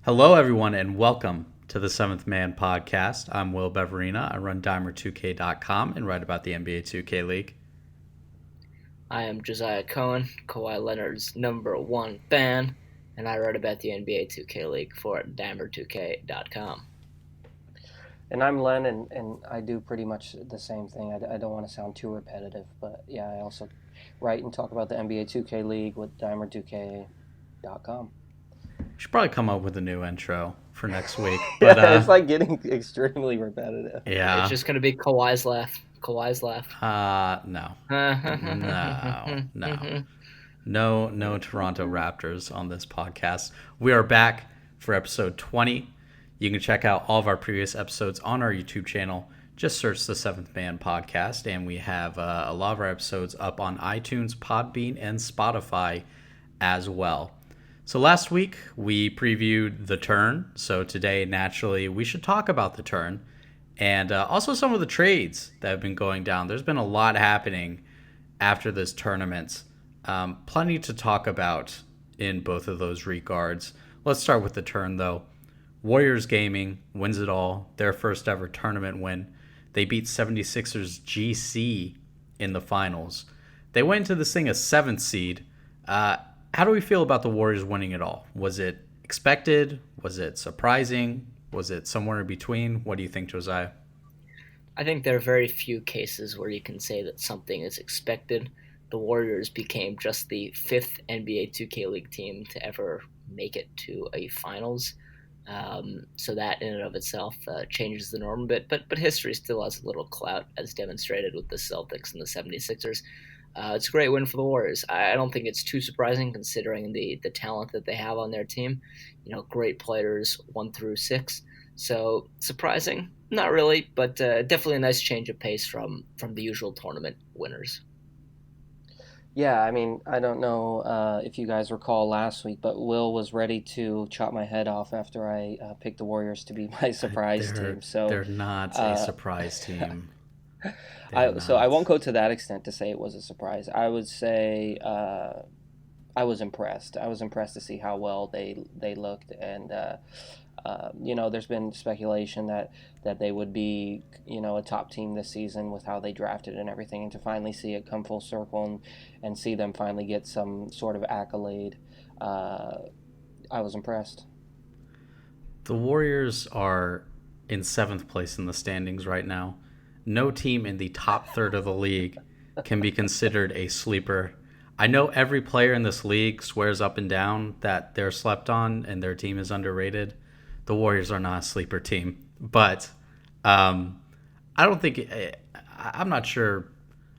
Hello, everyone, and welcome to the Seventh Man Podcast. I'm Will Beverina. I run Dimer2K.com and write about the NBA 2K League. I am Josiah Cohen, Kawhi Leonard's number one fan, and I write about the NBA 2K League for Dimer2K.com. And I'm Len, and I do pretty much the same thing. I don't want to sound too repetitive, but yeah, I also write and talk about the NBA 2K League with Dimer2K.com. We should probably come up with a new intro for next week. But yeah, it's like getting extremely repetitive. Yeah. It's just going to be Kawhi's laugh. Kawhi's laugh. No. No Toronto Raptors on this podcast. We are back for episode 20. You can check out all of our previous episodes on our YouTube channel. Just search the Seventh Man Podcast, and we have a lot of our episodes up on iTunes, Podbean, and Spotify as well. So last week, we previewed the turn. So today, naturally, we should talk about the turn and also some of the trades that have been going down. There's been a lot happening after this tournament. Plenty to talk about in both of those regards. Let's start with the turn, though. Warriors Gaming wins it all, their first ever tournament win. They beat 76ers GC in the finals. They went into this thing a 7th seed. How do we feel about the Warriors winning it all? Was it expected? Was it surprising? Was it somewhere in between? What do you think, Josiah? I think there are very few cases where you can say that something is expected. The Warriors became just the 5th NBA 2K League team to ever make it to a finals. So that in and of itself changes the norm a bit, but history still has a little clout, as demonstrated with the Celtics and the 76ers. It's a great win for the Warriors. I don't think it's too surprising considering the talent that they have on their team. You know, great players 1 through 6. So surprising, not really, but definitely a nice change of pace from the usual tournament winners. Yeah, I mean, I don't know if you guys recall last week, but Will was ready to chop my head off after I picked the Warriors to be my surprise team. So they're not a surprise team. So I won't go to that extent to say it was a surprise. I would say I was impressed. I was impressed to see how well they looked, and there's been speculation that they would be, a top team this season with how they drafted and everything, and to finally see it come full circle and see them finally get some sort of accolade, I was impressed. The Warriors are in 7th place in the standings right now. No team in the top third of the league can be considered a sleeper. I know every player in this league swears up and down that they're slept on and their team is underrated. The Warriors are not a sleeper team, but I don't think I'm not sure.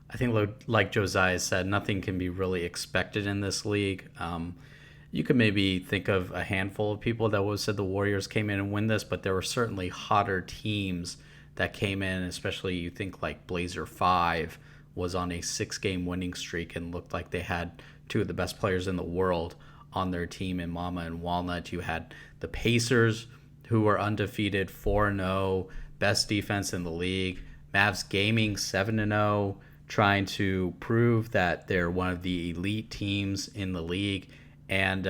I think, like Josiah said, nothing can be really expected in this league. You could maybe think of a handful of people that would have said the Warriors came in and win this, but there were certainly hotter teams that came in, especially you think like Blazer 5 was on a 6-game winning streak and looked like they had 2 of the best players in the world on their team in Mama and Walnut. You had the Pacers, who were undefeated, 4-0, best defense in the league. Mavs Gaming, 7-0, trying to prove that they're one of the elite teams in the league. And,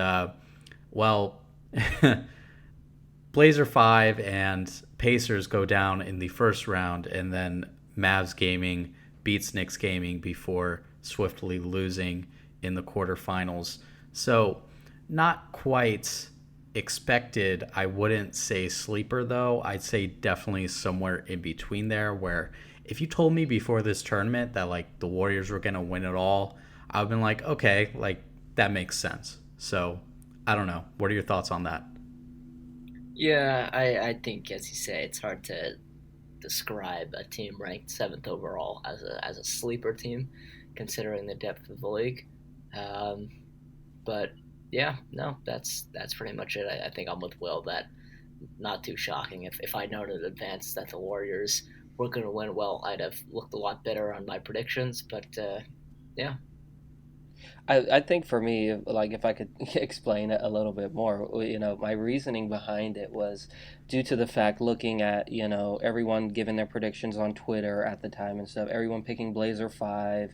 Blazer 5 and Pacers go down in the first round, and then Mavs Gaming beats Knicks Gaming before swiftly losing in the quarterfinals. So not quite expected. I wouldn't say sleeper, though. I'd say definitely somewhere in between there, where if you told me before this tournament that like the Warriors were going to win it all, I would have been like, okay, like that makes sense. So I don't know. What are your thoughts on that? Yeah, I think, as you say, it's hard to describe a team ranked 7th overall as a sleeper team, considering the depth of the league. Um, but yeah, no, that's pretty much it. I think I'm with Will that not too shocking. If I'd known in advance that the Warriors were going to win, well, I'd have looked a lot better on my predictions. But yeah. I think for me, like if I could explain it a little bit more, my reasoning behind it was due to the fact looking at, everyone giving their predictions on Twitter at the time and stuff, everyone picking Blazer 5.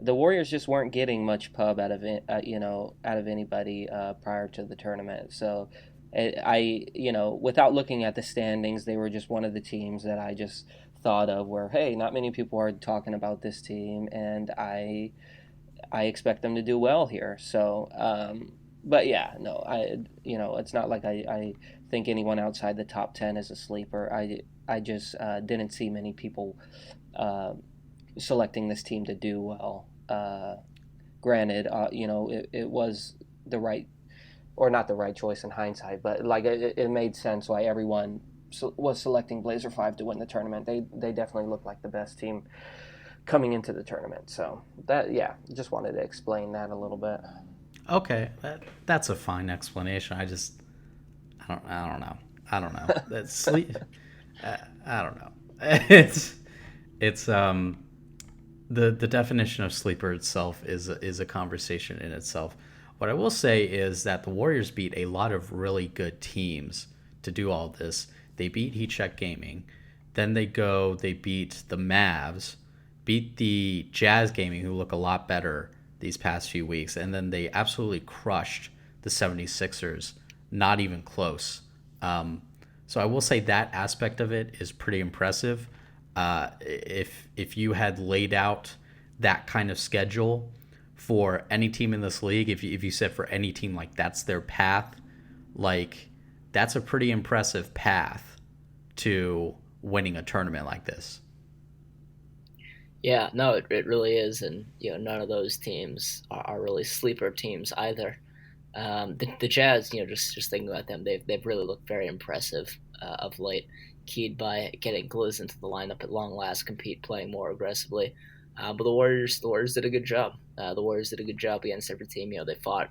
The Warriors just weren't getting much pub out of it, out of anybody prior to the tournament. So Without looking at the standings, they were just one of the teams that I just thought of where, hey, not many people are talking about this team, and I expect them to do well here. So, but yeah, no, it's not like I think anyone outside the top 10 is a sleeper. I just didn't see many people uh, selecting this team to do well. Granted, it was the right, or not the right choice in hindsight, but like it made sense why everyone was selecting Blazer 5 to win the tournament. They definitely looked like the best team coming into the tournament. So that, yeah, just wanted to explain that a little bit. Okay, that's a fine explanation. I don't know. That's sleep. I don't know. It's the definition of sleeper itself is a conversation in itself. What I will say is that the Warriors beat a lot of really good teams to do all this. They beat Heat Check Gaming, then they beat the Mavs, beat the Jazz Gaming, who look a lot better these past few weeks, and then they absolutely crushed the 76ers, not even close. So I will say that aspect of it is pretty impressive. If you had laid out that kind of schedule for any team in this league, if you said for any team like that's their path, like that's a pretty impressive path to winning a tournament like this. Yeah, no, it really is, and none of those teams are really sleeper teams either. The Jazz, just thinking about them, they've really looked very impressive of late, keyed by getting Gliz into the lineup at long last, compete playing more aggressively. But the Warriors did a good job. The Warriors did a good job against every team. They fought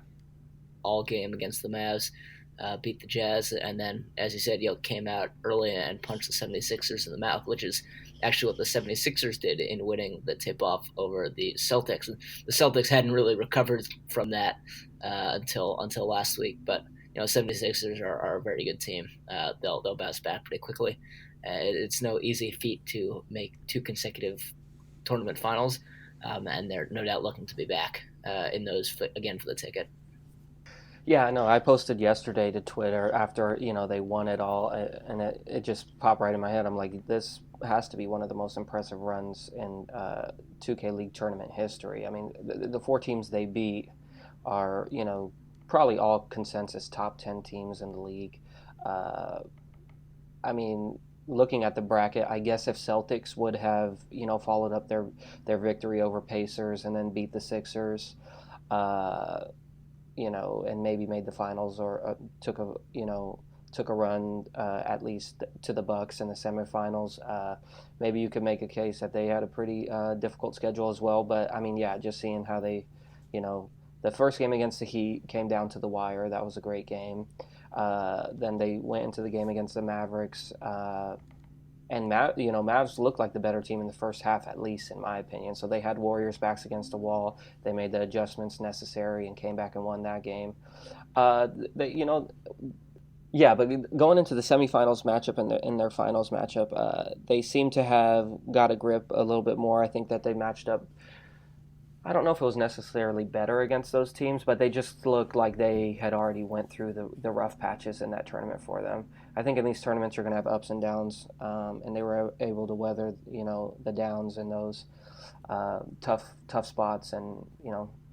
all game against the Mavs, beat the Jazz, and then, as you said, came out early and punched the 76ers in the mouth, which is actually what the 76ers did in winning the tip-off over the Celtics. The Celtics hadn't really recovered from that until last week, but 76ers are a very good team. They'll bounce back pretty quickly. It's no easy feat to make two consecutive tournament finals, and they're no doubt looking to be back in those again for the ticket. Yeah, no, I posted yesterday to Twitter after, they won it all, and it just popped right in my head. I'm like, this has to be one of the most impressive runs in 2K League tournament history. I mean, the four teams they beat are, probably all consensus top 10 teams in the league. Uh, I mean, looking at the bracket, I guess if Celtics would have, followed up their victory over Pacers and then beat the Sixers, uh, and maybe made the finals or took a run at least to the Bucks in the semifinals. Maybe you could make a case that they had a pretty difficult schedule as well. But I mean, yeah, just seeing how they, you know, the first game against the Heat came down to the wire. That was a great game. Then they went into the game against the Mavericks. And Mavs looked like the better team in the first half, at least in my opinion. So they had Warriors backs against the wall. They made the adjustments necessary and came back and won that game. They, yeah, but going into the semifinals matchup and in their finals matchup, they seem to have got a grip a little bit more. I think that they matched up. I don't know if it was necessarily better against those teams, but they just looked like they had already went through the rough patches in that tournament for them. I think in these tournaments you're going to have ups and downs, and they were able to weather the downs in those tough spots. And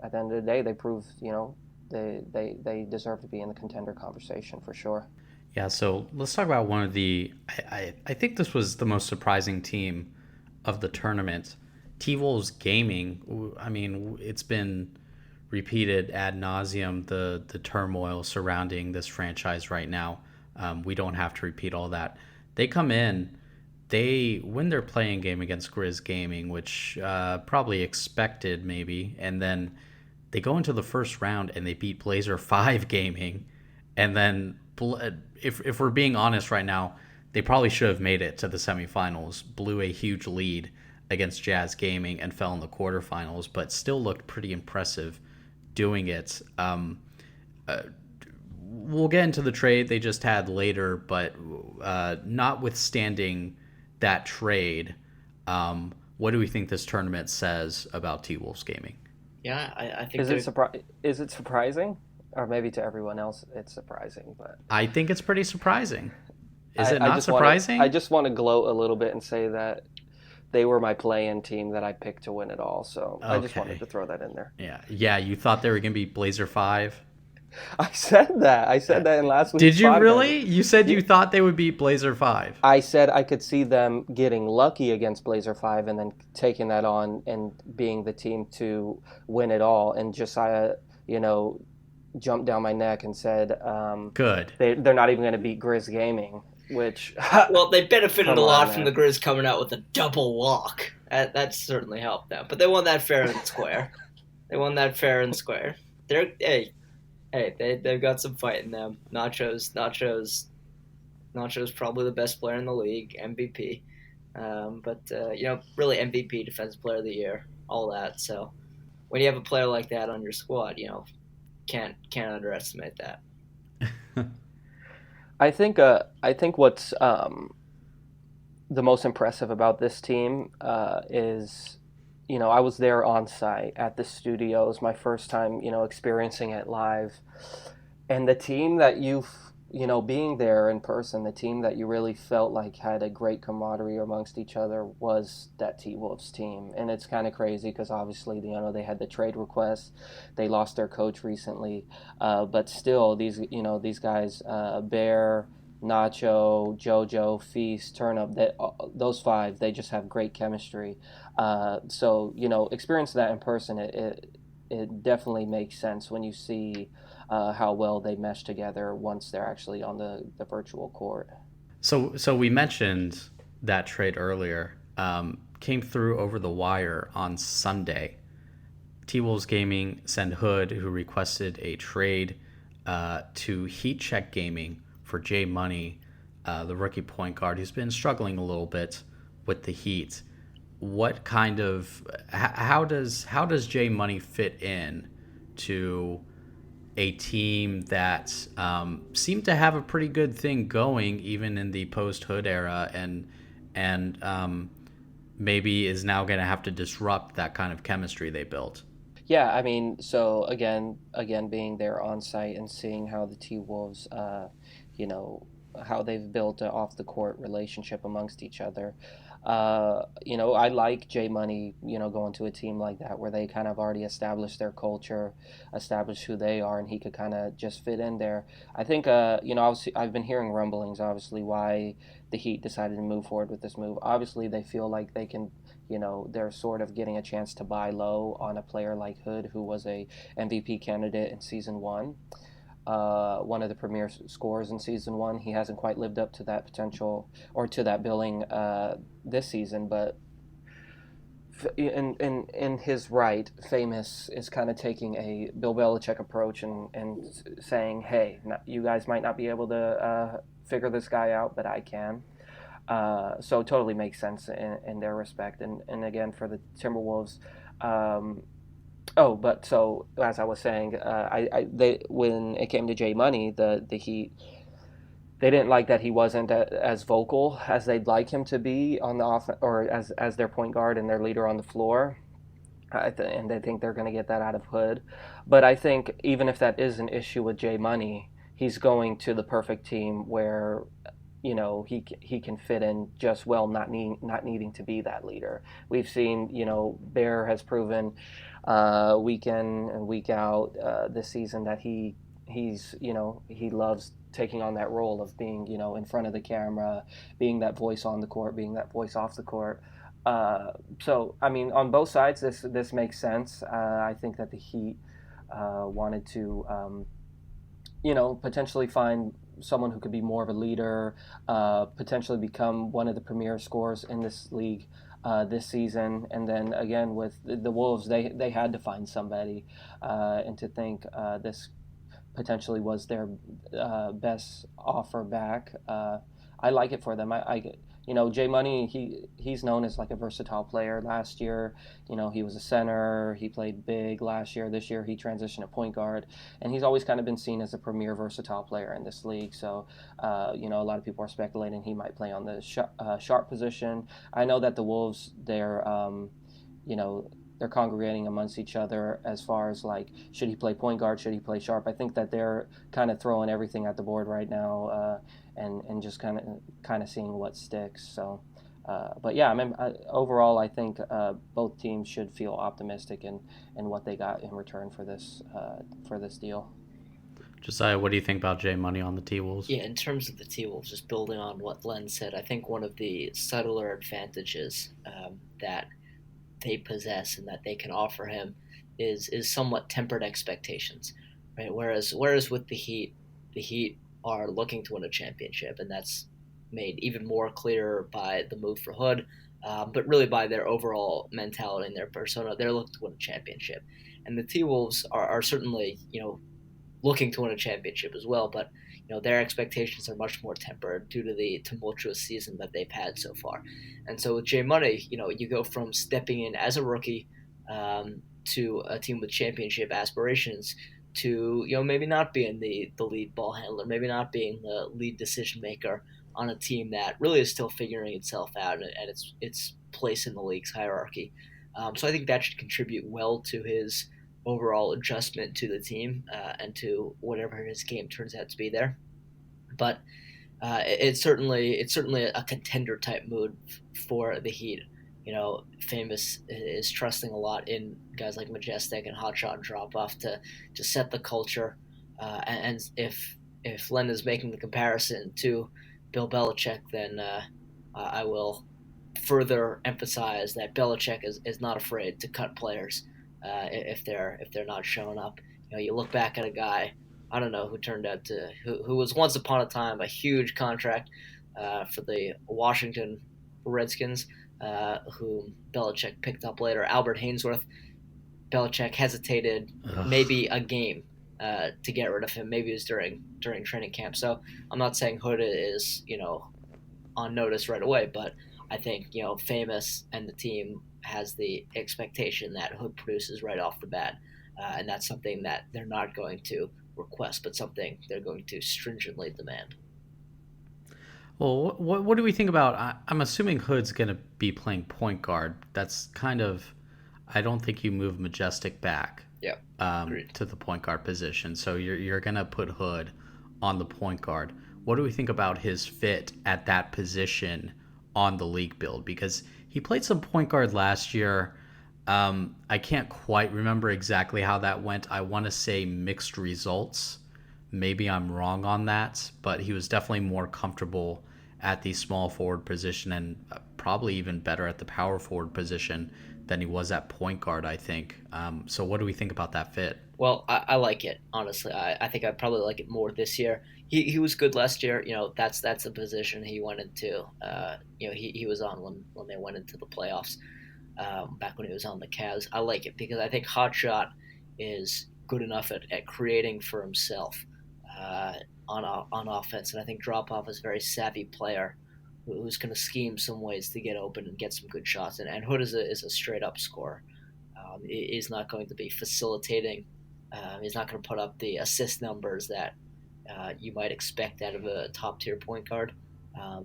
at the end of the day, they proved they deserve to be in the contender conversation for sure. Yeah, so let's talk about one of the. I think this was the most surprising team of the tournament. T-Wolves Gaming. I mean, it's been repeated ad nauseum the turmoil surrounding this franchise right now. We don't have to repeat all that. They come in, they win their playing game against Grizz Gaming, which probably expected maybe, and then they go into the first round and they beat Blazer 5 Gaming, and then if we're being honest right now, they probably should have made it to the semifinals, blew a huge lead against Jazz Gaming and fell in the quarterfinals, but still looked pretty impressive doing it. We'll get into the trade they just had later, but notwithstanding that trade, what do we think this tournament says about T-Wolves Gaming? Yeah, I think Is it surprising? or maybe to everyone else it's surprising, but I think it's pretty surprising. Is it I not just want to I surprising? just want to gloat a little bit and say that they were my play-in team that I picked to win it all. So I just wanted Okay. to throw that in there. Yeah. Yeah, you thought they were going to be Blazer 5? I said that. I Uh, said that in last week's did you podcast. really? You said Yeah, you thought they would beat Blazer 5. I said I could see them getting lucky against Blazer 5 and then taking that on and being the team to win it all. And Josiah, you know, jumped down my neck and said Good. they're not even going to beat Grizz Gaming, which, Well, they benefited a come on, lot from the man. Grizz coming out with a double walk. That certainly helped them. But they won that fair and square. They won that fair and square. They've got some fight in them. Nacho's probably the best player in the league, MVP. But really MVP, Defensive Player of the Year, all that. So when you have a player like that on your squad, can't underestimate that. I think what's the most impressive about this team is, I was there on site at the studios, my first time, experiencing it live, and the team that being there in person, the team that you really felt like had a great camaraderie amongst each other was that T Wolves team. And it's kind of crazy because obviously, they had the trade request, they lost their coach recently, but still, these guys, Bear, Nacho, Jojo, Feast, Turnip, those five, they just have great chemistry. So experience that in person, it definitely makes sense when you see how well they mesh together once they're actually on the virtual court. So we mentioned that trade earlier. Came through over the wire on Sunday. T Wolves Gaming sent Hood, who requested a trade to Heat Check Gaming for Jay Money, the rookie point guard who's been struggling a little bit with the Heat. What kind of how does Jay Money fit in to a team that seemed to have a pretty good thing going even in the post Hood era, and maybe is now going to have to disrupt that kind of chemistry they built? Yeah, I mean, so again, being there on site and seeing how the T Wolves, you know, how they've built an off the court relationship amongst each other. I like J Money, going to a team like that where they kind of already established their culture, established who they are, and he could kind of just fit in there. I think, obviously, I've been hearing rumblings, obviously, why the Heat decided to move forward with this move. Obviously, they feel like they can, they're sort of getting a chance to buy low on a player like Hood, who was a MVP candidate in season one, one of the premier scorers in season one. He hasn't quite lived up to that potential or to that billing this season, but in his right, Famous is kind of taking a Bill Belichick approach and saying, "Hey, you guys might not be able to figure this guy out, but I can." So it totally makes sense in their respect. And again, for the Timberwolves, but so as I was saying, they when it came to Jay Money, the Heat, they didn't like that he wasn't as vocal as they'd like him to be on the off or as their point guard and their leader on the floor. And they think they're going to get that out of Hood. But I think even if that is an issue with Jay Money, he's going to the perfect team where he can fit in just well, not needing to be that leader. We've seen Bear has proven week in and week out this season that he loves taking on that role of being in front of the camera, being that voice on the court, being that voice off the court. So I mean, on both sides, this makes sense. I think that the Heat wanted to potentially find someone who could be more of a leader, potentially become one of the premier scorers in this league this season. And then again with the Wolves, they had to find somebody, and to think this potentially was their best offer back. I like it for them. Jay Money, he's known as like a versatile player. Last year, he was a center. He played big last year. This year, he transitioned to point guard, and he's always kind of been seen as a premier versatile player in this league. So, a lot of people are speculating he might play on the sharp position. I know that the Wolves, they're they're congregating amongst each other as far as like, should he play point guard, should he play sharp. I think that they're kind of throwing everything at the board right now, and just kind of seeing what sticks. So. But yeah, overall, I think both teams should feel optimistic in what they got in return for this deal. Josiah, what do you think about Jay Money on the T Wolves? Yeah, in terms of the T Wolves, just building on what Len said, I think one of the subtler advantages that they possess and that they can offer him is somewhat tempered expectations, right? Whereas with the Heat are looking to win a championship, and that's made even more clear by the move for Hood, but really by their overall mentality and their persona. They're looking to win a championship, and the T Wolves are certainly looking to win a championship as well, but their expectations are much more tempered due to the tumultuous season that they've had so far. And so with Jay Money, you go from stepping in as a rookie to a team with championship aspirations to maybe not being the lead ball handler, maybe not being the lead decision maker on a team that really is still figuring itself out and its place in the league's hierarchy. So I think that should contribute well to his overall adjustment to the team and to whatever his game turns out to be there. But it's certainly a contender type mood for the Heat. Famous is trusting a lot in guys like Majestic and Hotshot and Drop Off to set the culture. And if Len is making the comparison to Bill Belichick, then I will further emphasize that Belichick is not afraid to cut players if they're not showing up. You look back at a guy, I don't know, who turned out to who was once upon a time a huge contract for the Washington Redskins, whom Belichick picked up later. Albert Hainsworth. Belichick hesitated maybe a game to get rid of him. Maybe it was during training camp. So I'm not saying Hood is on notice right away, but I think Famous and the team has the expectation that Hood produces right off the bat, and that's something that they're not going to request, but something they're going to stringently demand. Well, what do we think about? I'm assuming Hood's going to be playing point guard. That's kind of, I don't think you move Majestic back. Yeah, to the point guard position. So you're going to put Hood on the point guard. What do we think about his fit at that position on the league build? Because he played some point guard last year. I can't quite remember exactly how that went. I want to say mixed results. Maybe I'm wrong on that, but he was definitely more comfortable at the small forward position and probably even better at the power forward position than he was at point guard, I think. So what do we think about that fit? Well, I like it, honestly. I think I probably like it more this year. He was good last year. That's the position he went into. He was on when they went into the playoffs back when he was on the Cavs. I like it because I think Hotshot is good enough at creating for himself on offense, and I think Drop Off is a very savvy player who's going to scheme some ways to get open and get some good shots. And Hood is a straight up scorer. He's not going to be facilitating. He's not going to put up the assist numbers that you might expect out of a top tier point guard.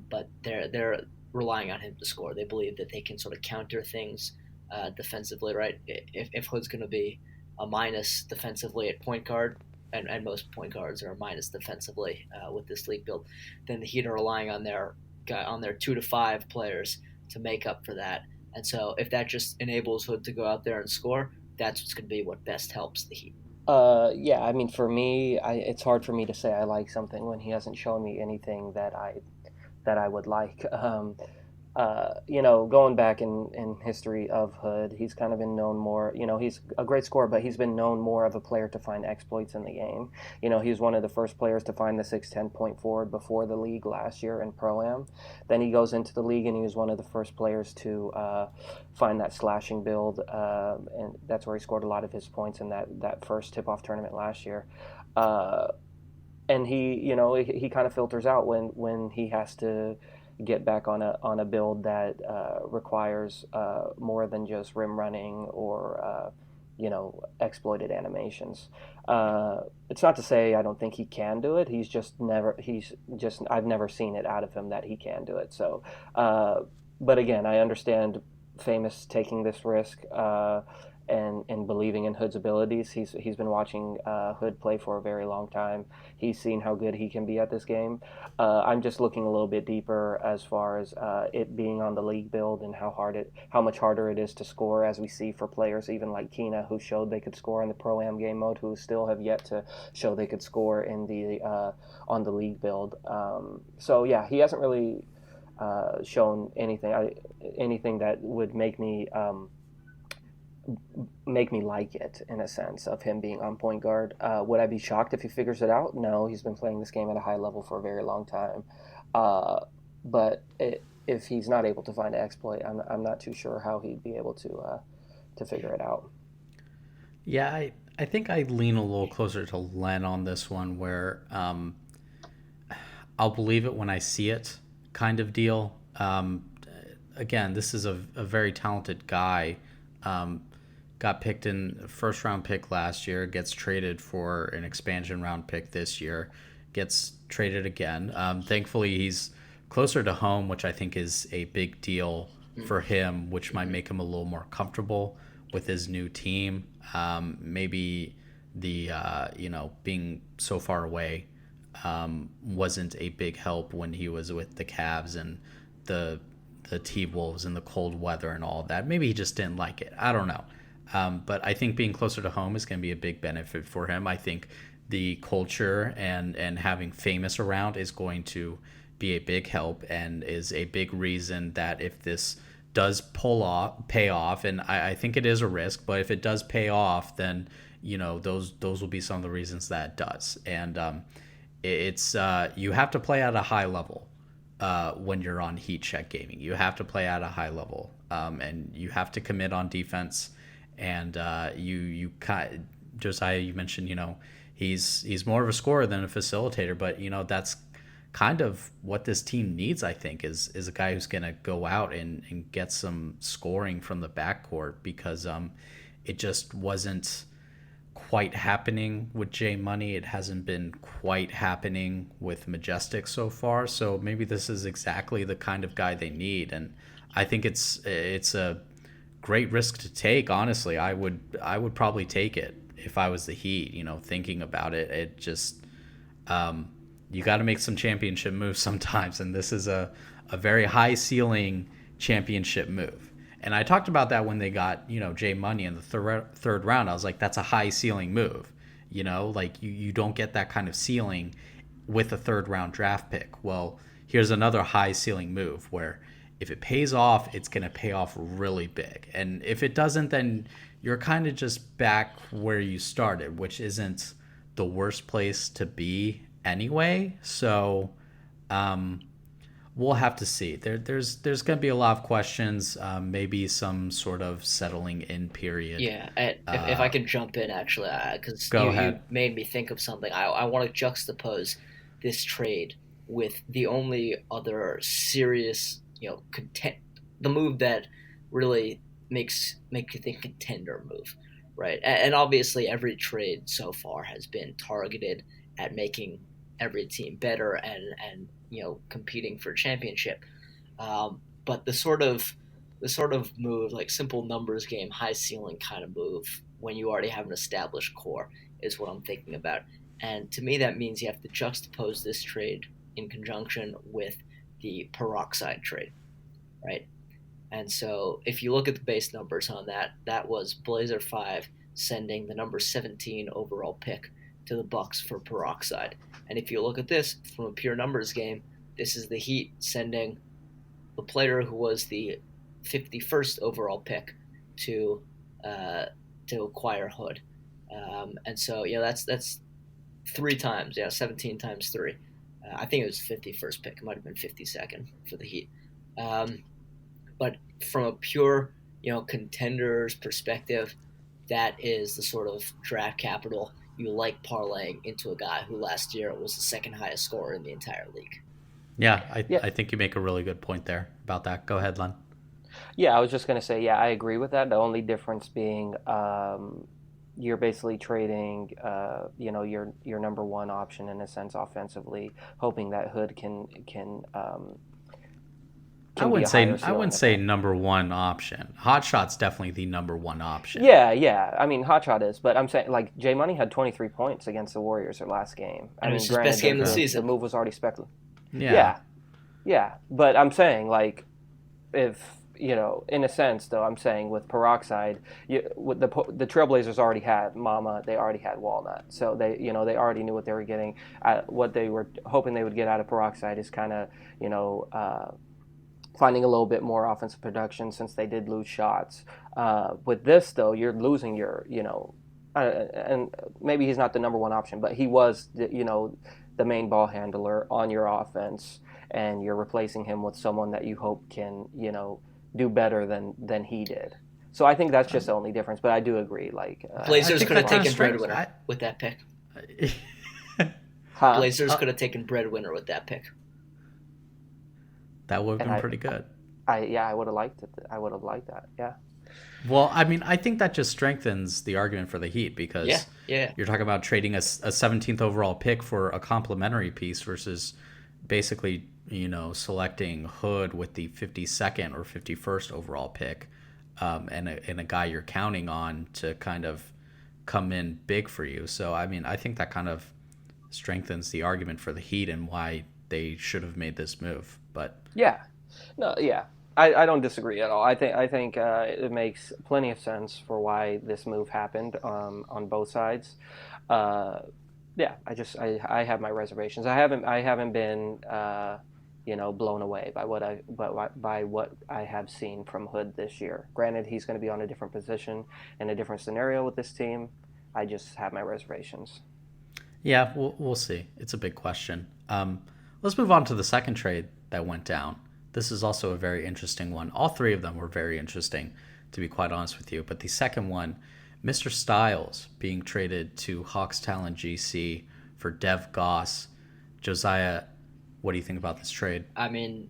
But they're relying on him to score. They believe that they can sort of counter things defensively, right? If Hood's going to be a minus defensively at point guard, and most point guards are a minus defensively with this league build, then the Heat are relying on their 2 to 5 players to make up for that. And so if that just enables Hood to go out there and score, that's what's going to be what best helps the Heat. Yeah, I mean, for me, it's hard for me to say I like something when he hasn't shown me anything that I would like. Going back in history of Hood, he's kind of been known more, he's a great scorer, but he's been known more of a player to find exploits in the game. He was one of the first players to find the 6'10" point forward before the league last year in Pro-Am. Then he goes into the league and he was one of the first players to find that slashing build, and that's where he scored a lot of his points in that first tip-off tournament last year. And he kind of filters out when he has to get back on a build that requires more than just rim running or exploited animations. It's not to say I don't think he can do it. I've never seen it out of him that he can do it. So, but again, I understand famous taking this risk and believing in Hood's abilities. He's been watching Hood play for a very long time. He's seen how good he can be at this game. I'm just looking a little bit deeper as far as it being on the league build and how much harder it is to score, as we see for players even like Kina, who showed they could score in the Pro Am game mode, who still have yet to show they could score in the on the league build. So yeah, he hasn't really shown anything that would make me like it, in a sense of him being on point guard. Would I be shocked if he figures it out? No, he's been playing this game at a high level for a very long time. But if he's not able to find an exploit, I'm not too sure how he'd be able to figure it out. Yeah, I think I lean a little closer to Len on this one, where I'll believe it when I see it kind of deal. Again, this is a very talented guy. Got picked in first round pick last year, gets traded for an expansion round pick this year, gets traded again. Thankfully, he's closer to home, which I think is a big deal for him, which might make him a little more comfortable with his new team. Maybe the being so far away wasn't a big help when he was with the Cavs and the T-Wolves and the cold weather and all of that. Maybe he just didn't like it. I don't know. But I think being closer to home is going to be a big benefit for him. I think the culture and having Famous around is going to be a big help and is a big reason that if this does pay off, and I think it is a risk, but if it does pay off, then those will be some of the reasons that it does. And it's you have to play at a high level when you're on Heat Check Gaming. You have to play at a high level, and you have to commit on defense. And Josiah, you mentioned he's more of a scorer than a facilitator, but that's kind of what this team needs. I think is a guy who's going to go out and get some scoring from the backcourt, because it just wasn't quite happening with J Money. It hasn't been quite happening with Majestic so far. So maybe this is exactly the kind of guy they need, and I think it's a great risk to take. Honestly, I would probably take it if I was the Heat. Thinking about it, it just you got to make some championship moves sometimes, and this is a very high ceiling championship move. And I talked about that when they got J Money in the third round. I was like, that's a high ceiling move. Like you don't get that kind of ceiling with a third round draft pick. Well, here's another high ceiling move where if it pays off, it's going to pay off really big. And if it doesn't, then you're kind of just back where you started, which isn't the worst place to be anyway. So we'll have to see. There's going to be a lot of questions, maybe some sort of settling in period. Yeah, if I could jump in, actually, because Go you ahead. made me think of something. I want to juxtapose this trade with the only other serious, the move that really make you think contender move, right? And obviously, every trade so far has been targeted at making every team better and competing for a championship. But the sort of move, like simple numbers game, high ceiling kind of move, when you already have an established core, is what I'm thinking about. And to me, that means you have to juxtapose this trade in conjunction with the peroxide trade, right? And so if you look at the base numbers on that, that was Blazer 5 sending the number 17 overall pick to the Bucks for peroxide. And if you look at this from a pure numbers game, this is the Heat sending the player who was the 51st overall pick to acquire Hood. And so that's three times. 17 times three. I think it was 51st pick. It might have been 52nd for the Heat. But from a pure contenders perspective, that is the sort of draft capital you like parlaying into a guy who last year was the second highest scorer in the entire league. Yeah, Yeah, I think you make a really good point there about that. Go ahead, Len. yeah. I was just gonna say, yeah, I agree with that. The only difference being, you're basically trading, your number one option in a sense offensively, hoping that Hood can be a higher I ceiling wouldn't than say that. number one option. Hot Shot's definitely the number one option. Yeah. I mean, Hotshot is, but I'm saying like J Money had 23 points against the Warriors their last game. I And it mean, was his best granted, game of the Okay. the season. move was already speculative. Yeah. Yeah, but I'm saying like if in a sense though, I'm saying with Peroxide, with the Trailblazers already had Mama, they already had Walnut, so they already knew what they were getting. What they were hoping they would get out of Peroxide is kind of finding a little bit more offensive production since they did lose shots. With this though, you're losing and maybe he's not the number one option, but he was the main ball handler on your offense, and you're replacing him with someone that you hope can do better than he did. So I think that's just the only difference. But I do agree. Like, I Blazers think could have that kind of taken strength. breadwinner with that pick. huh? Blazers could have taken breadwinner with that pick. That would have And been pretty good. I would have liked it. I would have liked that. Yeah. Well, I mean, I think that just strengthens the argument for the Heat because Yeah. you're talking about trading a 17th overall pick for a complementary piece versus basically, selecting Hood with the 52nd or 51st overall pick, and a guy you're counting on to kind of come in big for you. So, I mean, I think that kind of strengthens the argument for the Heat and why they should have made this move. But Yeah. No. Yeah. I don't disagree at all. I think it makes plenty of sense for why this move happened on both sides. Uh, yeah. I have my reservations. I haven't been blown away by what I have seen from Hood this year. Granted, he's going to be on a different position in a different scenario with this team. I just have my reservations. yeah, we'll see. It's a big question. Let's move on to the second trade that went down. This is also a very interesting one. All three of them were very interesting, to be quite honest with you. But the second one, Mr. Styles being traded to Hawks Talent GC for Dev Goss. Josiah, what do you think about this trade? I mean,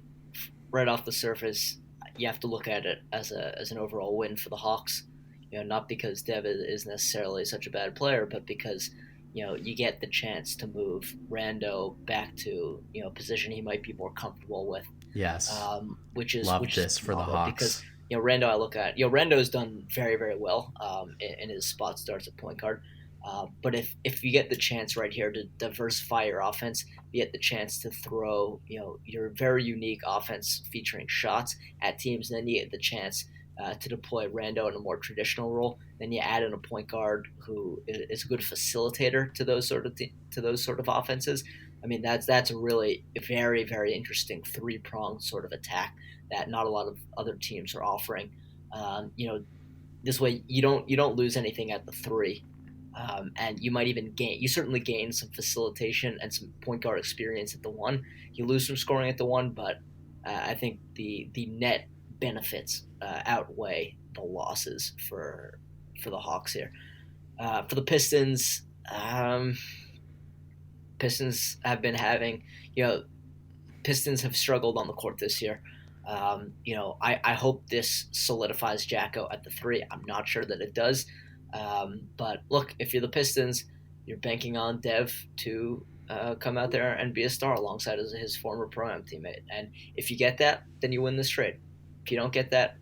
right off the surface, you have to look at it as an overall win for the Hawks. Not because Dev is necessarily such a bad player, but because you get the chance to move Rando back to a position he might be more comfortable with. Yes. Which This is for the phenomenal Hawks. because Rando I look at Rando's done very very well in his spot starts at point guard. But if you get the chance right here to diversify your offense, you get the chance to throw your very unique offense featuring shots at teams, and then you get the chance to deploy Rando in a more traditional role. Then you add in a point guard who is a good facilitator to those sort of offenses. I mean, that's a really very very interesting three-pronged sort of attack that not a lot of other teams are offering. This way you don't lose anything at the three, and you might even gain. You certainly gain some facilitation and some point guard experience at the one. You lose some scoring at the one, but I think the net benefits outweigh the losses for the Hawks here. For the Pistons. Pistons have been having, Pistons have struggled on the court this year. I hope this solidifies Jacko at the three. I'm not sure that it does. But look, if you're the Pistons, you're banking on Dev to come out there and be a star alongside his former Pro-Am teammate. And if you get that, then you win this trade. If you don't get that,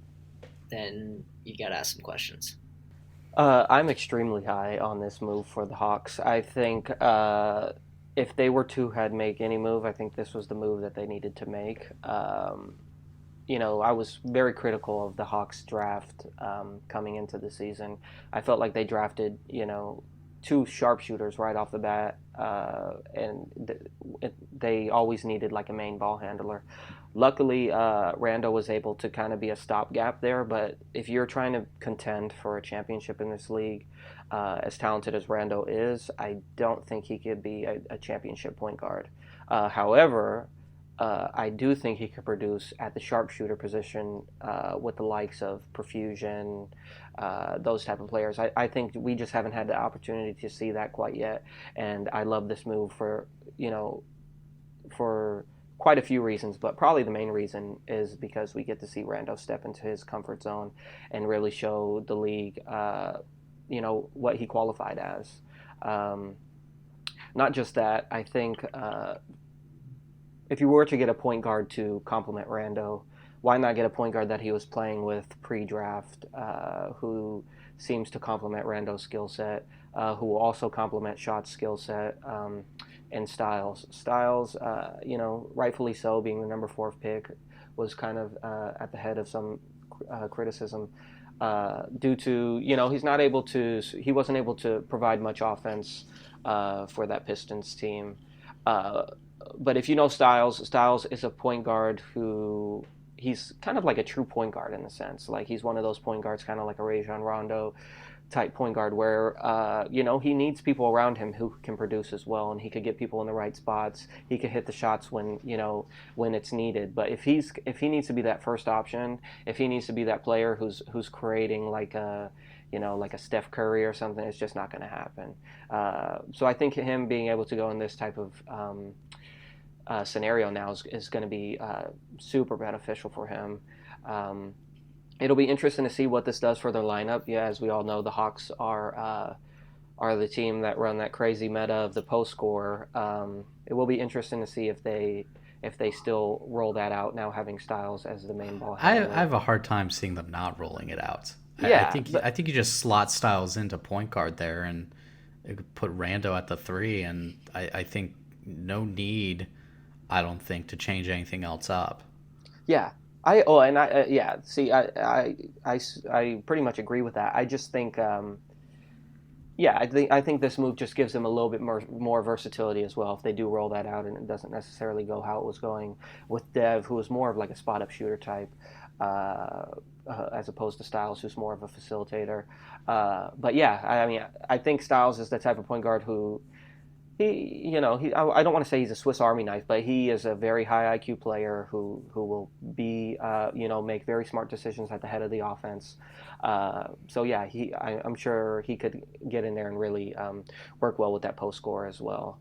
then you got to ask some questions. I'm extremely high on this move for the Hawks. I think if they were to had make any move, I think this was the move that they needed to make. I was very critical of the Hawks draft coming into the season. I felt like they drafted, two sharpshooters right off the bat, and they always needed like a main ball handler. Luckily, Rando was able to kind of be a stopgap there, but if you're trying to contend for a championship in this league, as talented as Rando is, I don't think he could be a championship point guard. However, I do think he could produce at the sharpshooter position with the likes of Perfusion, those type of players. I think we just haven't had the opportunity to see that quite yet, and I love this move for quite a few reasons, but probably the main reason is because we get to see Rando step into his comfort zone and really show the league, what he qualified as. Not just that, I think if you were to get a point guard to complement Rando why not get a point guard that he was playing with pre-draft, who seems to complement Rando's skill set, who will also complement Shot's skill set, and Styles. Styles, rightfully so, being the number 4 pick, was kind of at the head of some criticism due to he wasn't able to provide much offense for that Pistons team. But if you know Styles, Styles is a point guard who he's kind of like a true point guard in a sense. Like he's one of those point guards, kind of like a Rajon Rondo type point guard, where he needs people around him who can produce as well, and he could get people in the right spots. He could hit the shots when it's needed. But if he needs to be that first option, if he needs to be that player who's creating like a Steph Curry or something, it's just not going to happen. So I think him being able to go in this type of scenario now is going to be super beneficial for him. It'll be interesting to see what this does for their lineup. Yeah, as we all know, the Hawks are the team that run that crazy meta of the post score. It will be interesting to see if they still roll that out now, having Styles as the main ball handler. I have a hard time seeing them not rolling it out. Yeah, I think you just slot Styles into point guard there and put Rando at the 3, and I think no need, I don't think, to change anything else up. Yeah. I pretty much agree with that. I just think, I think this move just gives them a little bit more versatility as well if they do roll that out and it doesn't necessarily go how it was going with Dev, who was more of like a spot up shooter type, as opposed to Styles, who's more of a facilitator. But yeah, I think Styles is the type of point guard who. I don't want to say he's a Swiss Army knife, but he is a very high IQ player who will be, make very smart decisions at the head of the offense. I'm sure he could get in there and really work well with that post score as well.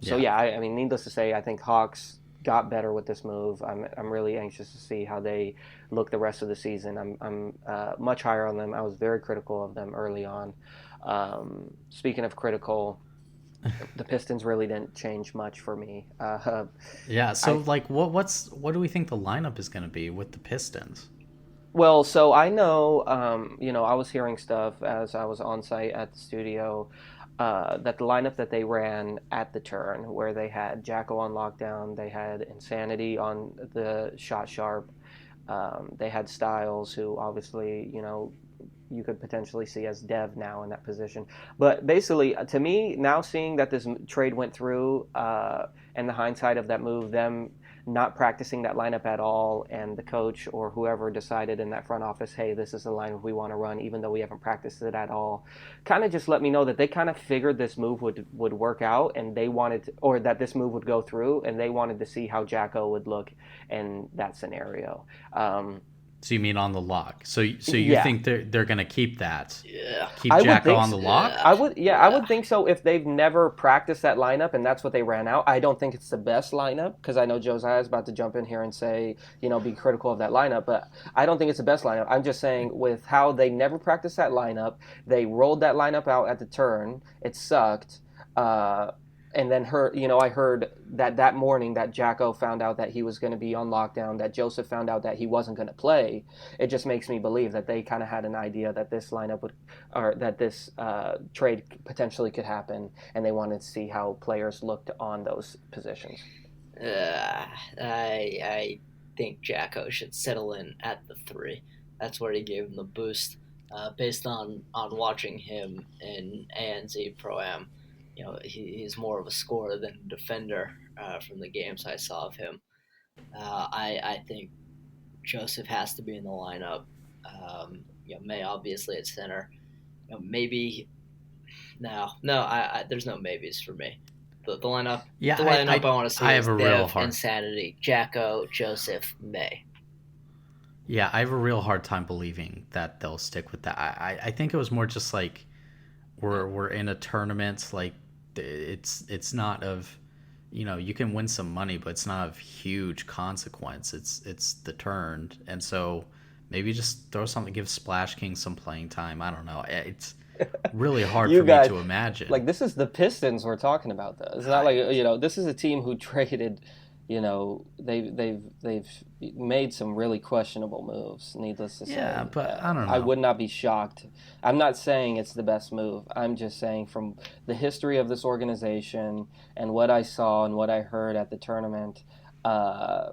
Needless to say, I think Hawks got better with this move. I'm really anxious to see how they look the rest of the season. I'm much higher on them. I was very critical of them early on. Speaking of critical. The Pistons really didn't change much for me. What do we think the lineup is going to be with the Pistons? Well, so I know, I was hearing stuff as I was on site at the studio, that the lineup that they ran at the turn, where they had Jacko on lockdown, they had Insanity on the shot sharp, they had Styles, who obviously, you could potentially see as Dev now in that position. But basically, to me, now seeing that this trade went through, and the hindsight of that move, them not practicing that lineup at all, and the coach or whoever decided in that front office, hey, this is the lineup we want to run, even though we haven't practiced it at all, kind of just let me know that they kind of figured this move would work out, and they wanted to, or that this move would go through, and they wanted to see how Jacko would look in that scenario. So you mean on the lock? So you think they're going to keep that? Yeah. Keep Jacko on the lock? I would think so if they've never practiced that lineup and that's what they ran out. I don't think it's the best lineup, because I know Josiah is about to jump in here and say, be critical of that lineup, but I don't think it's the best lineup. I'm just saying with how they never practiced that lineup, they rolled that lineup out at the turn. It sucked. And then I heard that morning that Jacko found out that he was going to be on lockdown, that Joseph found out that he wasn't going to play. It just makes me believe that they kind of had an idea that this lineup that this trade potentially could happen, and they wanted to see how players looked on those positions. I think Jacko should settle in at the 3. That's where he gave him the boost, based on watching him in ANZ Pro-Am. He's more of a scorer than a defender from the games I saw of him. I think Joseph has to be in the lineup. May obviously at center. Maybe there's no maybes for me. The lineup. Yeah, the lineup I want to see is Dev, hard... Insanity, Jacko, Joseph, May. Yeah, I have a real hard time believing that they'll stick with that. I think it was more just like we're in a tournament, like it's not of, you can win some money, but it's not of huge consequence. It's the turn, and so maybe just throw something, give Splash King some playing time. I don't know. It's really hard for me to imagine. Like, this is the Pistons we're talking about, though. It's not like, this is a team who traded they've made some really questionable moves. Needless to say, Yeah, but I don't I know. would not be shocked. I'm not saying it's the best move. I'm just saying from the history of this organization and what I saw and what I heard at the tournament. I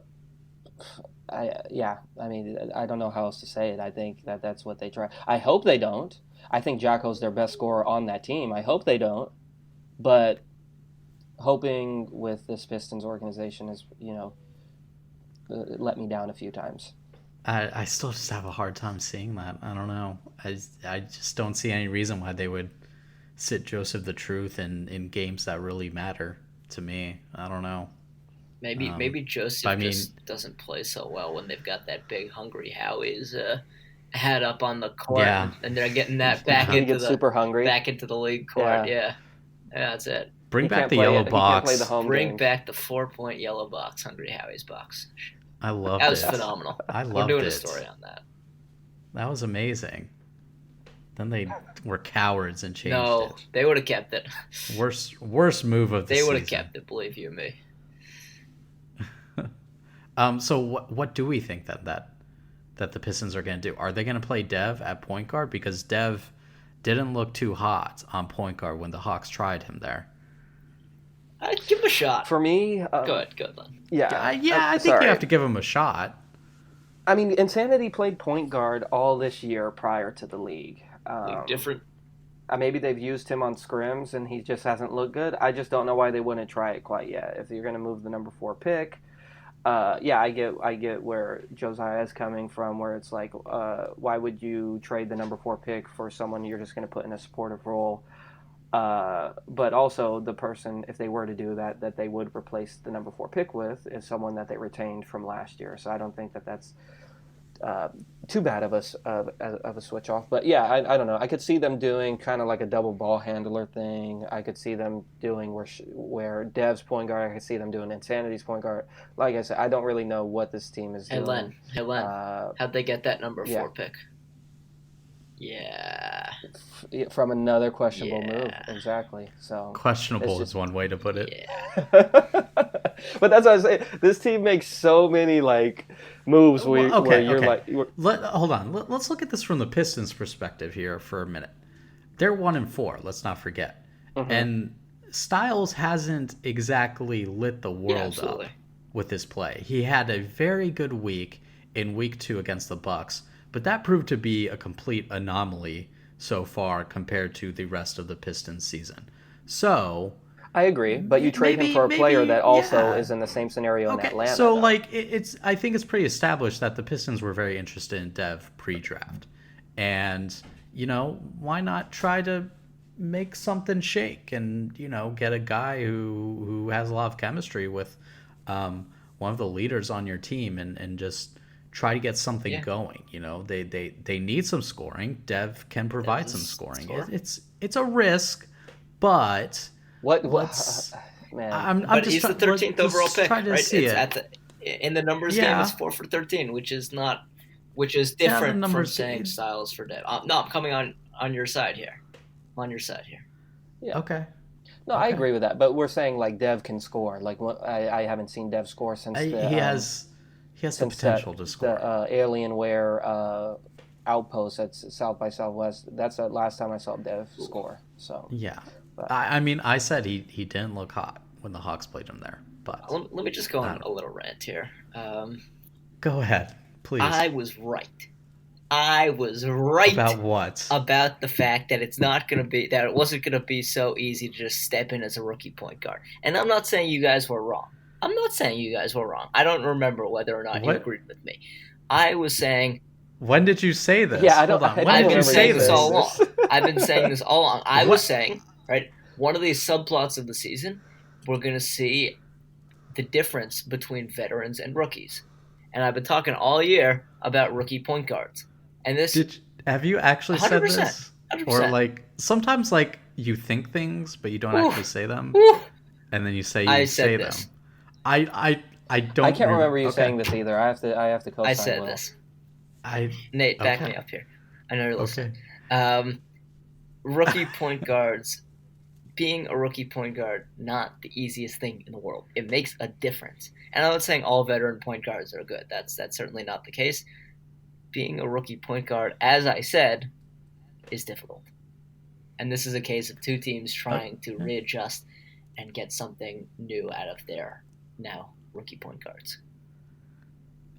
mean, I don't know how else to say it. I think that's what they try. I hope they don't. I think Jacko's their best scorer on that team. I hope they don't. But hoping with this Pistons organization is, let me down a few times. I still just have a hard time seeing that. I don't know. I just don't see any reason why they would sit Joseph the Truth in games that really matter to me. I don't know. Maybe Joseph I mean, just doesn't play so well when they've got that big hungry Howie's head up on the court, yeah. and they're getting that He gets super hungry. back into the league court. Yeah, that's it. Bring He back can't the play yellow it. He can't play the box. home Bring games. back the 4-point yellow box, Hungry Howie's box. I loved That was it. phenomenal. I We're loved doing it. a story on that. That was amazing. Then they were cowards and changed No, it. they would have kept it. Worst move of the They season. would have kept it, believe you me. So what do we think that the Pistons are going to do? Are they going to play Dev at point guard? Because Dev didn't look too hot on point guard when the Hawks tried him there. I'd give him a shot. For me, Good, Len. Yeah, I think you have to give him a shot. I mean, Insanity played point guard all this year prior to the league. Different. Maybe they've used him on scrims and he just hasn't looked good. I just don't know why they wouldn't try it quite yet. If you're going to move the number 4 pick, I get where Josiah is coming from, where it's like, why would you trade the number 4 pick for someone you're just going to put in a supportive role? But also the person, if they were to do that they would replace the number 4 pick with is someone that they retained from last year. So I don't think that's too bad of a switch off. But yeah, I don't know. I could see them doing kind of like a double ball handler thing. I could see them doing where Dev's point guard. I could see them doing Insanity's point guard. Like I said, I don't really know what this team is doing. Hey Len, how'd they get that number 4 pick? Yeah. From another questionable move, exactly. So questionable is one way to put it. Yeah. But that's what I say. This team makes so many moves where you're like. Hold on. Let's look at this from the Pistons' perspective here for a minute. They're 1-4. Let's not forget. Mm-hmm. And Styles hasn't exactly lit the world up with his play. He had a very good week in week 2 against the Bucks, but that proved to be a complete anomaly so far compared to the rest of the Pistons season. So I agree, but you trade him for a player that also is in the same scenario in Atlanta. So I think it's pretty established that the Pistons were very interested in Dev pre-draft. And, why not try to make something shake and, get a guy who has a lot of chemistry with one of the leaders on your team and just try to get something going. They need some scoring. Dev can provide some scoring. It's a risk, but man. But he's the 13th overall pick, right? In the numbers game, it's 4 for 13, which is different from saying Styles for Dev. No, I'm coming on your side here. I'm on your side here. Yeah. Okay. No, I agree with that, but we're saying Dev can score. I haven't seen Dev score since he has the potential to score. The Alienware outpost at South by Southwest. That's the last time I saw Dev score. So yeah. I said he didn't look hot when the Hawks played him there. But let me just go on a little rant here. Go ahead, please. I was right. About what? About the fact that it wasn't gonna be so easy to just step in as a rookie point guard. And I'm not saying you guys were wrong. I don't remember whether or not you agreed with me. I was saying. When did you say this? Yeah, I've been saying this all along. I was saying, right, one of these subplots of the season, we're going to see the difference between veterans and rookies. And I've been talking all year about rookie point guards. And this... have you actually 100%, said this? 100%. Or sometimes you think things, but you don't actually say them. And then you say them. I don't. I can't remember you saying this either. I have to co-sign. I said this. Nate, back me up here. I know you're listening. Okay. Rookie point guards being a rookie point guard not the easiest thing in the world. It makes a difference. And I'm not saying all veteran point guards are good. That's certainly not the case. Being a rookie point guard, as I said, is difficult. And this is a case of two teams trying to readjust and get something new out of their now rookie point guards.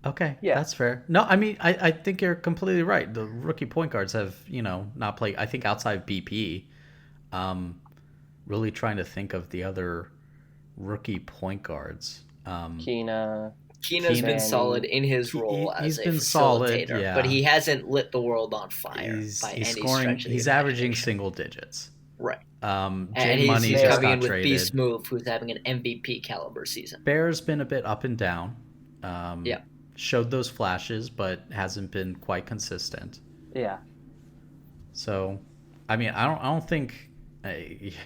Okay, Yeah. that's fair. No, I mean, I think you're completely right. The rookie point guards have, not played. I think outside BP, really trying to think of the other rookie point guards. Keena. Keena's been solid in his role as a facilitator, solid, yeah. but he hasn't lit the world on fire by He's any scoring. stretch of the He's averaging imagination. single digits. Right. And And Money he's just coming got in with traded. Beast Move, who's having an MVP caliber season. Bear's been a bit up and down. Yeah. Showed those flashes, but hasn't been quite consistent. Yeah. So, I mean, I don't think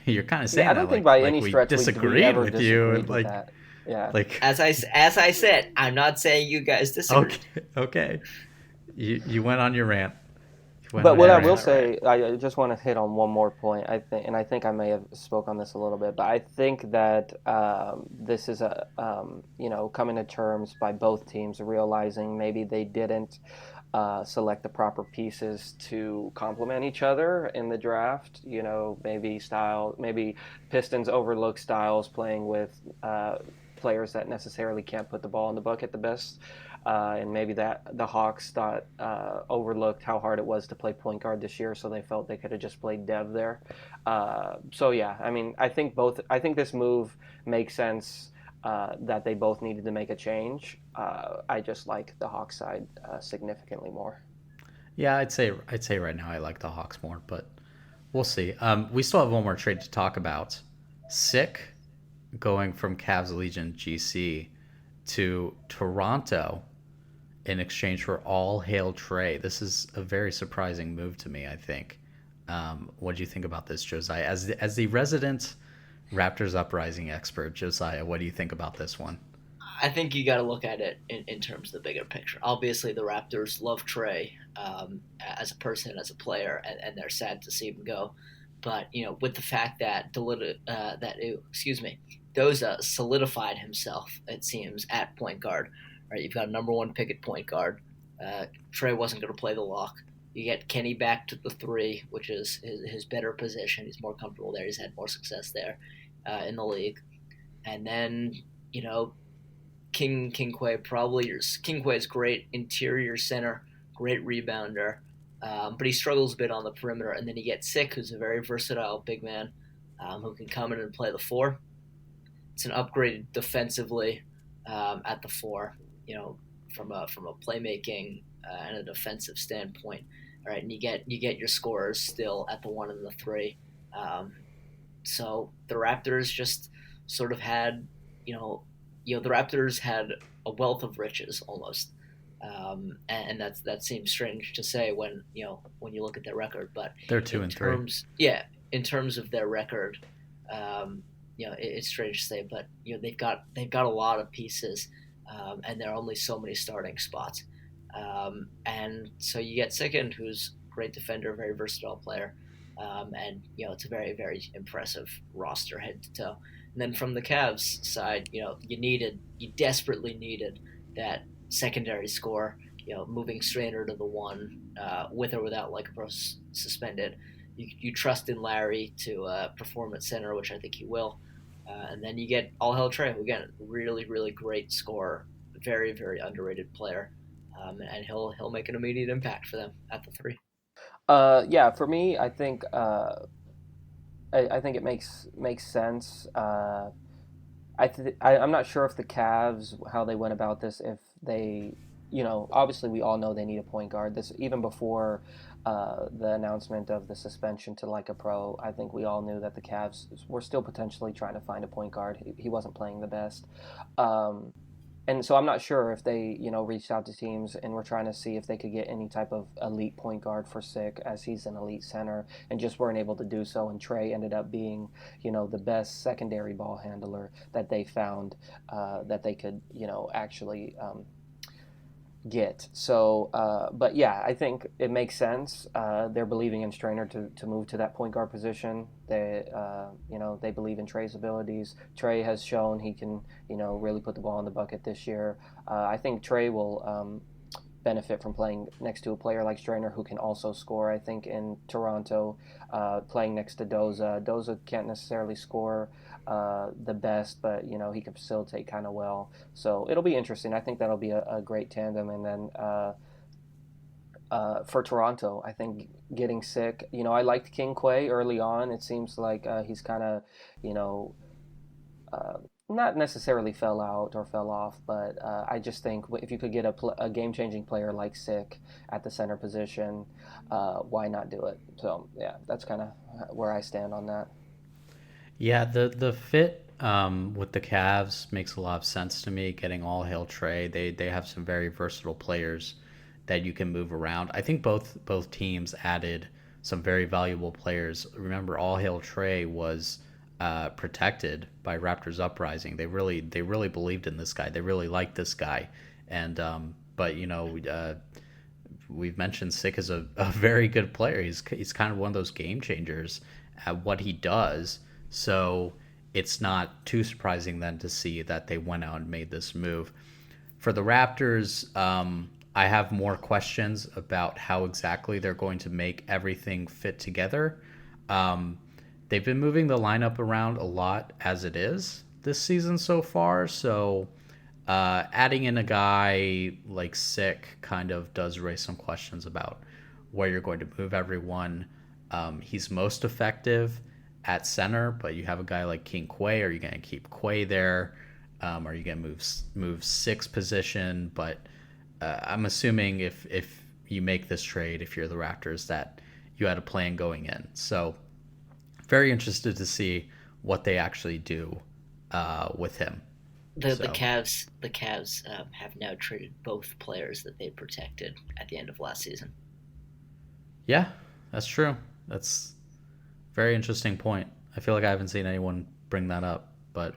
you're kind of saying I don't that, think like, by any we stretch disagreed with you, with like that. Yeah. like As I said, I'm not saying you guys disagree. okay. You went on your rant. But what I will say, I just want to hit on one more point. I think I may have spoke on this a little bit, but I think that this is a coming to terms by both teams realizing maybe they didn't select the proper pieces to complement each other in the draft. Maybe Pistons overlook Styles playing with players that necessarily can't put the ball in the bucket the best. And maybe that the Hawks thought overlooked how hard it was to play point guard this year, so they felt they could have just played Dev there. So yeah, I mean, I think this move makes sense. That they both needed to make a change. I just like the Hawks side significantly more. Yeah, I'd say right now I like the Hawks more, but we'll see. We still have one more trade to talk about. Sick going from Cavs Legion GC to Toronto in exchange for All Hail Trey. This is a very surprising move to me, I think. What do you think about this, Josiah? As the resident Raptors Uprising expert, Josiah, what do you think about this one? I think you got to look at it in terms of the bigger picture. Obviously, the Raptors love Trey as a person, as a player, and they're sad to see him go. But with the fact that Doza solidified himself, it seems, at point guard. Right, you've got a number one pick at point guard. Trey wasn't going to play the lock. You get Kenny back to the three, which is his better position. He's more comfortable there. He's had more success there in the league. And then, King Quay is great interior center, great rebounder, but he struggles a bit on the perimeter. And then you get Sick, who's a very versatile big man who can come in and play the four. It's an upgrade defensively at the four, from a playmaking and a defensive standpoint. All right, and you get your scorers still at the one and the three. So the Raptors just sort of had, the Raptors had a wealth of riches almost, and that seems strange to say when you look at their record. But they're 2-3. Yeah, in terms of their record, it's strange to say, but they've got a lot of pieces, and there are only so many starting spots. And so you get Sickend, who's a great defender, very versatile player, and it's a very, very impressive roster head to toe. And then from the Cavs side, you desperately needed that secondary score. Moving Strainer to the one, with or without Lycopros suspended. You trust in Larry to perform at center, which I think he will. And then you get All Hell Trey, who again, really, really great scorer, very, very underrated player. And he'll make an immediate impact for them at the three. Yeah, for me, I think I think it makes sense. I'm not sure if the Cavs, how they went about this, if they, obviously we all know they need a point guard. This even before the announcement of the suspension to like a pro, I think we all knew that the Cavs were still potentially trying to find a point guard. He wasn't playing the best. And so I'm not sure if they, reached out to teams and were trying to see if they could get any type of elite point guard for Sick, as he's an elite center, and just weren't able to do so. And Trey ended up being, the best secondary ball handler that they found, that they could, actually get. So, but yeah, I think it makes sense. They're believing in Strainer to move to that point guard position. They believe in Trey's abilities. Trey has shown he can, really put the ball in the bucket this year. I think Trey will benefit from playing next to a player like Strainer who can also score. I think in Toronto, playing next to Doza can't necessarily score the best, but he can facilitate kind of well. So it'll be interesting. I think that'll be a great tandem. And then for Toronto, I think getting sick. I liked King Quay early on. It seems like he's kind of, you know, uh, not necessarily fell out or fell off, but I just think if you could get a game-changing player like Sick at the center position, why not do it? So yeah, that's kind of where I stand on that. Yeah, the fit with the Cavs makes a lot of sense to me. Getting All Hail Trey, they have some very versatile players that you can move around. I think both teams added some very valuable players. Remember, All Hail Trey was protected by Raptors Uprising. They really believed in this guy. They really liked this guy, and but we've mentioned Sick is a very good player. He's kind of one of those game changers at what he does. So it's not too surprising then to see that they went out and made this move. For the Raptors, I have more questions about how exactly they're going to make everything fit together. Um, they've been moving the lineup around a lot as it is this season so far. So adding in a guy like Sick kind of does raise some questions about where you're going to move everyone. He's most effective at center, but you have a guy like King Quay. Are you going to keep Quay there? Are you going to move six position? But I'm assuming if you make this trade, if you're the Raptors, that you had a plan going in. So very interested to see what they actually do with him. The Cavs have now traded both players that they protected at the end of last season. Yeah, that's true. That's a very interesting point. I feel like I haven't seen anyone bring that up, but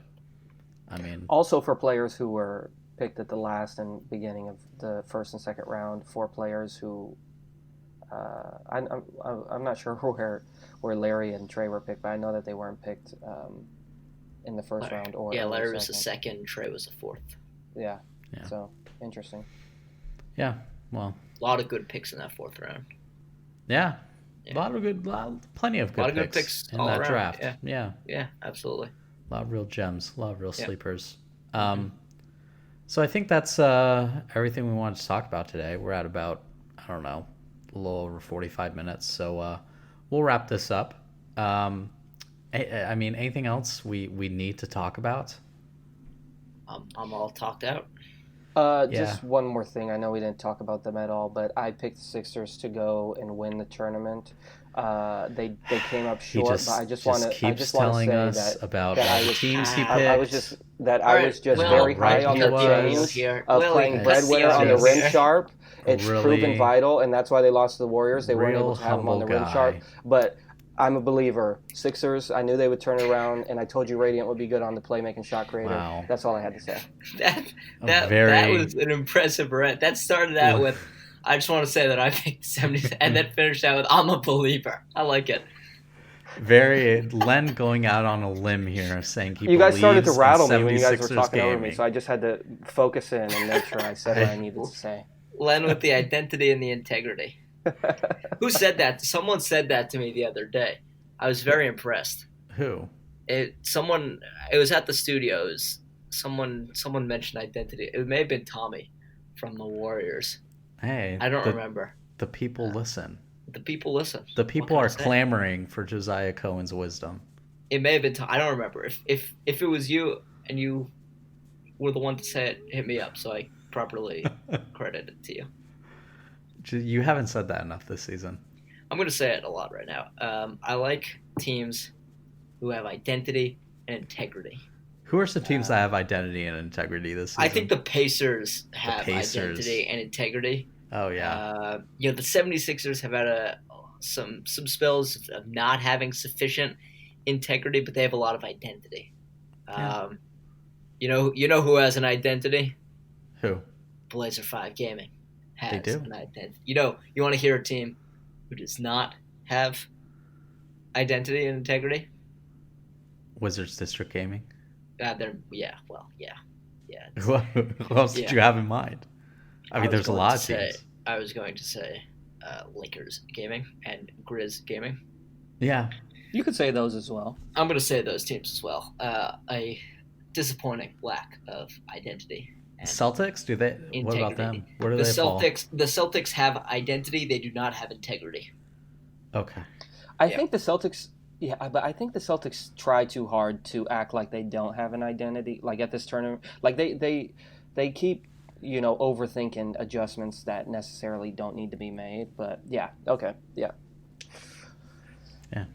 I mean, Also for players who were picked at the last and beginning of the first and second round, four players who I'm not sure where Larry and Trey were picked, but I know that they weren't picked in the first round or yeah, the Larry was the second. second, Trey was the fourth. Yeah. yeah, So interesting. yeah. Well, A lot of good picks in that fourth round. yeah, Yeah. plenty of A lot good of good picks picks in all that around. draft. Yeah, Yeah, yeah, absolutely. a lot of real gems, a lot of real Yeah. sleepers. Mm-hmm. So I think that's everything we wanted to talk about today. We're at about, I don't know, a little over 45 minutes. So we'll wrap this up. I mean, anything else we need to talk about? I'm all talked out. Yeah, Just one more thing. I know we didn't talk about them at all, but I picked the Sixers to go and win the tournament. They came up he short, but just I keeps just want to telling say us about that all I the was teams he Ah, I was picked, just that all I right, was just how very Will. right high on he Will, their the honor was. change here. of Willie, playing what's the breadwinner on the honor rim here? Just sharp. It's proven really vital, and that's why they lost to the Warriors. They weren't able real to have him on humble the rim sharp, guy. but I'm a believer. Sixers, I knew they would turn it around, and I told you Radiant would be good on the playmaking shot creator. Wow, That's all I had to say. That a that very was an impressive rant. That started out with, I just want to say that I think 70s, and then finished out with, I'm a believer. I like it. very Len going out on a limb here, saying he You guys started to believes in rattle me when you guys were 76ers talking over me, so gaming. I just had to focus in and make sure I said what I needed to say. Len with the identity and the integrity. Who said that? Someone said that to me the other day. I was very impressed. Who? It was at the studios. Someone mentioned identity. It may have been Tommy from the Warriors. Hey, I don't remember. the people listen. The people listen. The What people can I are say? clamoring for Josiah Cohen's wisdom. It may have been I don't remember. If it was you and you were the one to say it, hit me up so I properly credit it to you. You haven't said that enough this season. I'm going to say it a lot right now. I like teams who have identity and integrity. Who are some teams that have identity and integrity this season? I think the Pacers have Pacers. identity and integrity. Oh yeah. The 76ers have had some spells of not having sufficient integrity, but they have a lot of identity. Yeah. You know who has an identity? Who? Blazer 5 Gaming. They has do. an identity. You want to hear a team who does not have identity and integrity? Wizards District Gaming. Yeah. Who else did you have in mind? I mean, there's a lot of teams. I was going to say Lakers Gaming and Grizz Gaming. Yeah. You could say those as well. I'm going to say those teams as well. A disappointing lack of identity. And Celtics? Do they? integrity. What about them? Where do they fall? The Celtics have identity. They do not have integrity. Okay. I think the Celtics. Yeah, but I think the Celtics try too hard to act like they don't have an identity. Like at this tournament, like they keep overthinking adjustments that necessarily don't need to be made. But yeah, okay, yeah. Yeah.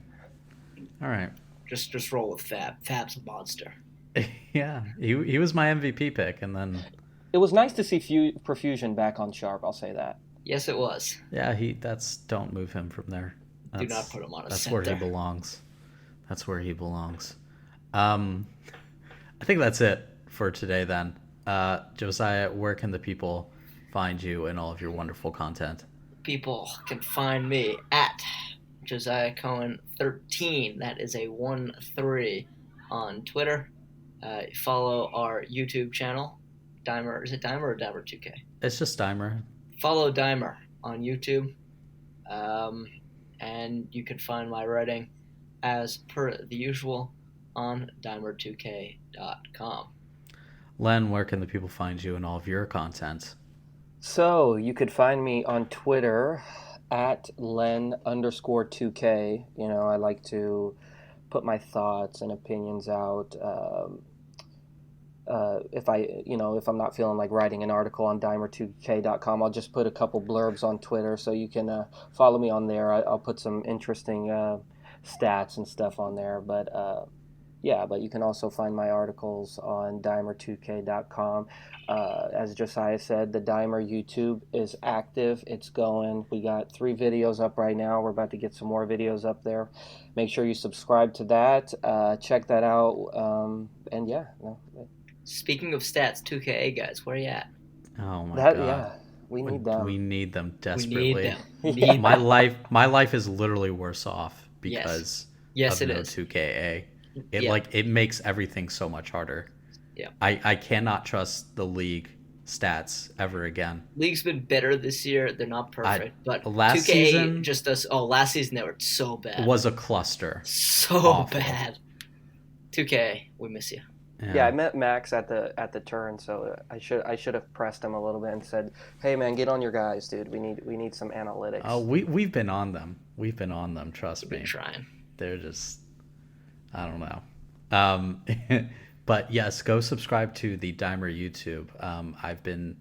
All right. Just roll with Fab. Fab's a monster. Yeah, he was my MVP pick, and then it was nice to see Perfusion back on sharp. I'll say that. Yes, it was. Yeah, don't move him from there. Do not put him on a That's center. where he belongs. That's where he belongs. I think that's it for today then. Josiah, where can the people find you and all of your wonderful content? People can find me at Josiah Cohen 13. That is a 1-3 on Twitter. Follow our YouTube channel. Dimer. Is it Dimer or Dimer 2K? It's just Dimer. Follow Dimer on YouTube. And you can find my writing as per the usual on dimer2k.com. Len, where can the people find you and all of your content? So you could find me on Twitter at Len_2K. I like to put my thoughts and opinions out. If I'm not feeling like writing an article on dimer2k.com, I'll just put a couple blurbs on Twitter, so you can follow me on there. I'll put some interesting stats and stuff on there. But you can also find my articles on dimer2k.com. As Josiah said, the Dimer YouTube is active. It's going. We got 3 videos up right now. We're about to get some more videos up there. Make sure you subscribe to that. Check that out. And yeah. Speaking of stats, 2K guys, where are you at? Oh my god. Yeah, we need them. We need them desperately. We need them. My life is literally worse off because yes, of it no is. 2KA. It makes everything so much harder. Yeah. I cannot trust the league stats ever again. League's been better this year. They're not perfect, but last 2K season just does. Oh, last season they were so bad. Was a cluster. So Awful. bad. 2K, we miss you. Yeah, I met Max at the turn, so I should have pressed him a little bit and said, "Hey man, get on your guys, dude. We need some analytics." Oh, we've been on them. Trust me. Been trying. They're just, I don't know. But yes, go subscribe to the Dimer YouTube. I've been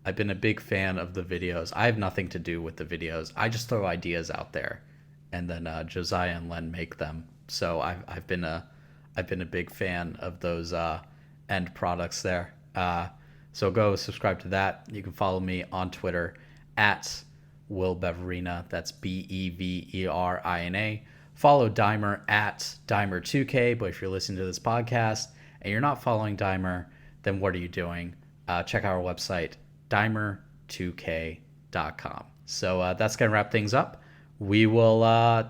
a big fan of the videos. I have nothing to do with the videos. I just throw ideas out there, and then Josiah and Len make them. So I've been a big fan of those end products there. So go subscribe to that. You can follow me on Twitter at Will Beverina. That's BEVERINA. Follow Dimer at Dimer2K. But if you're listening to this podcast and you're not following Dimer, then what are you doing? Check out our website, dimer2k.com. So that's going to wrap things up. We will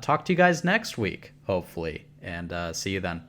talk to you guys next week, hopefully. And see you then.